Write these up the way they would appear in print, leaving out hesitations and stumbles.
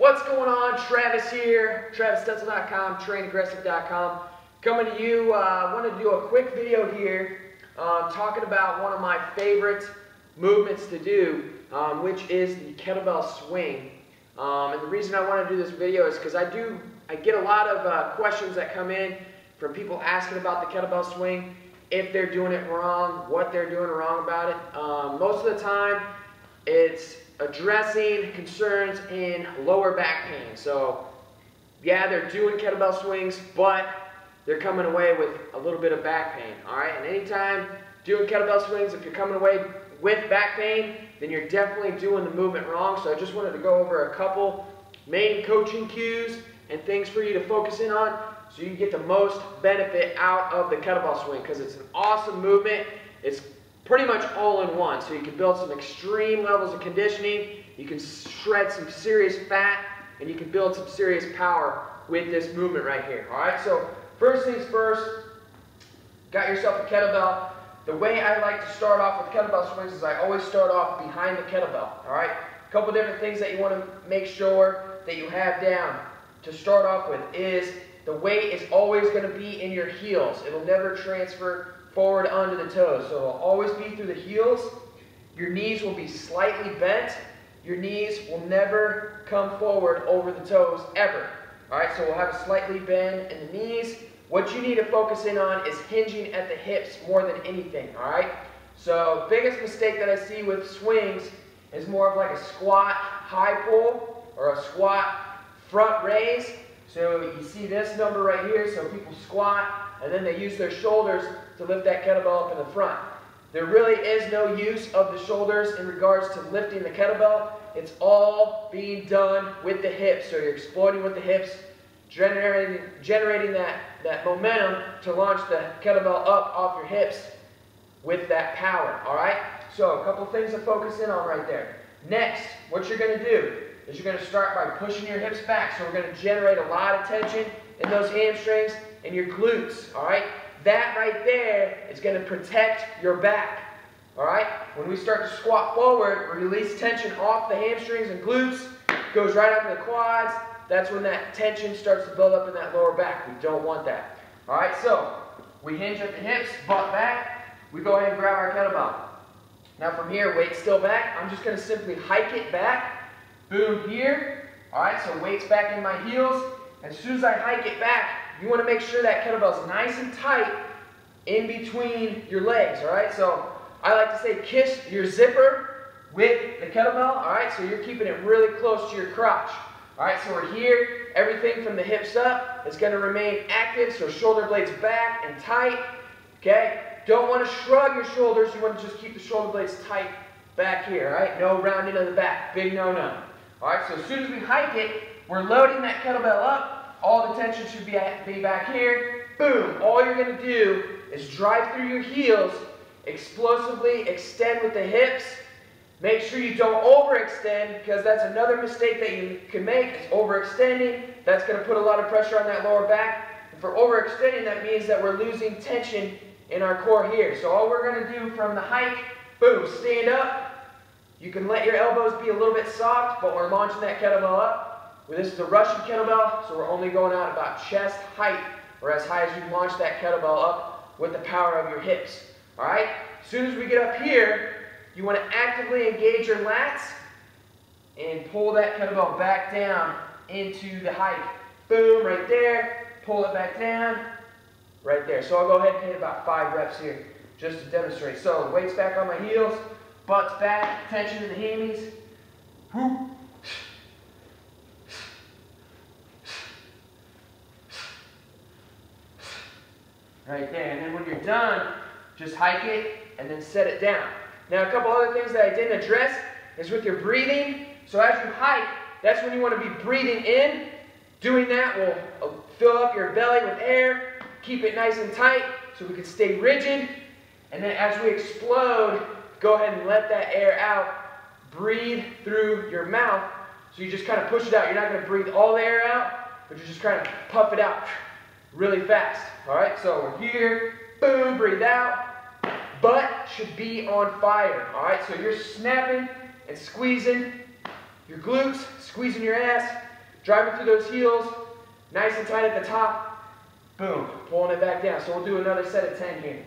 What's going on? Travis here, TravisStetzel.com, trainaggressive.com. Coming to you, I wanted to do a quick video here talking about one of my favorite movements to do, which is the kettlebell swing. And the reason I want to do this video is because I get a lot of questions that come in from people asking about the kettlebell swing, if they're doing it wrong, what they're doing wrong about it. Most of the time, it's addressing concerns in lower back pain. So, yeah, they're doing kettlebell swings, but they're coming away with a little bit of back pain, all right? And anytime doing kettlebell swings, if you're coming away with back pain, then you're definitely doing the movement wrong. So I just wanted to go over a couple main coaching cues and things for you to focus in on so you can get the most benefit out of the kettlebell swing, because it's an awesome movement. It's pretty much all in one. So you can build some extreme levels of conditioning, you can shred some serious fat, and you can build some serious power with this movement right here. Alright, so first things first, got yourself a kettlebell. The way I like to start off with kettlebell swings is I always start off behind the kettlebell. Alright, a couple different things that you want to make sure that you have down to start off with is the weight is always going to be in your heels. It'll never transfer forward onto the toes. So it'll always be through the heels. Your knees will be slightly bent. Your knees will never come forward over the toes, ever. Alright, so we'll have a slightly bend in the knees. What you need to focus in on is hinging at the hips more than anything, alright? So the biggest mistake that I see with swings is more of like a squat high pull or a squat front raise. So you see this number right here, so people squat and then they use their shoulders to lift that kettlebell up in the front. There really is no use of the shoulders in regards to lifting the kettlebell. It's all being done with the hips. So you're exploding with the hips, generating that momentum to launch the kettlebell up off your hips with that power, all right? So a couple things to focus in on right there. Next, what you're going to do is you're going to start by pushing your hips back. So we're going to generate a lot of tension in those hamstrings and your glutes, all right? That right there is going to protect your back, all right? When we start to squat forward, we release tension off the hamstrings and glutes, goes right up to the quads. That's when that tension starts to build up in that lower back. We don't want that, all right? So we hinge at the hips, butt back. We go ahead and grab our kettlebell. Now from here, weight still back. I'm just going to simply hike it back. Boom here. All right, so weight's back in my heels. As soon as I hike it back, you want to make sure that kettlebell's nice and tight in between your legs, all right? So I like to say kiss your zipper with the kettlebell, all right? So you're keeping it really close to your crotch. All right, so we're here. Everything from the hips up is going to remain active, so shoulder blades back and tight, okay? Don't want to shrug your shoulders. You want to just keep the shoulder blades tight back here, all right? No rounding of the back. Big no-no. All right, so as soon as we hike it, we're loading that kettlebell up. All the tension should be back here. Boom. All you're going to do is drive through your heels, explosively extend with the hips. Make sure you don't overextend, because that's another mistake that you can make is overextending. That's going to put a lot of pressure on that lower back. And for overextending, that means that we're losing tension in our core here. So all we're going to do from the hike, boom, stand up. You can let your elbows be a little bit soft, but we're launching that kettlebell up. Well, this is a Russian kettlebell, so we're only going out about chest height, or as high as you launch that kettlebell up with the power of your hips. All right? As soon as we get up here, you want to actively engage your lats and pull that kettlebell back down into the hike. Boom, right there. Pull it back down, right there. So I'll go ahead and hit about 5 reps here just to demonstrate. So weight's back on my heels, butt's back, tension in the hammies. Whoop. Right there, and then when you're done, just hike it and then set it down. Now a couple other things that I didn't address is with your breathing. So as you hike, that's when you want to be breathing in. Doing that will fill up your belly with air, keep it nice and tight so we can stay rigid. And then as we explode, go ahead and let that air out. Breathe through your mouth. So you just kind of push it out. You're not going to breathe all the air out, but you just kind of puff it out really fast. All right, so we're here, boom, breathe out. Butt should be on fire. All right, so you're snapping and squeezing your glutes, squeezing your ass, Driving through those heels, nice and tight at the top. Boom, pulling it back down. So we'll do another set of 10 here.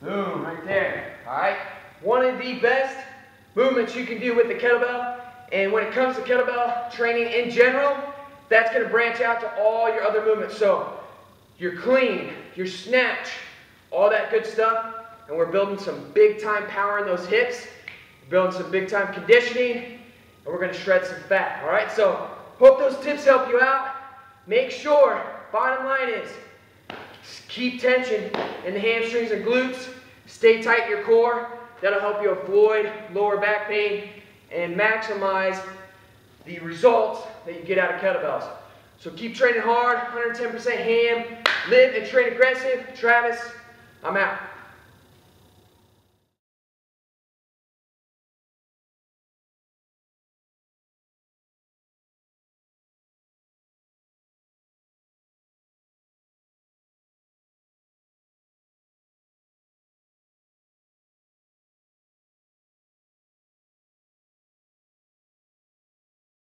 Boom, right there. All right, one of the best movements you can do with the kettlebell, and when it comes to kettlebell training in general, that's going to branch out to all your other movements. So your clean, your snatch, all that good stuff, and we're building some big time power in those hips, building some big time conditioning, and we're going to shred some fat. All right, so hope those tips help you out. Make sure, bottom line is, keep tension in the hamstrings and glutes. Stay tight in your core. That'll help you avoid lower back pain and maximize the results that you get out of kettlebells. So keep training hard, 110% ham. Live and train aggressive. Travis, I'm out.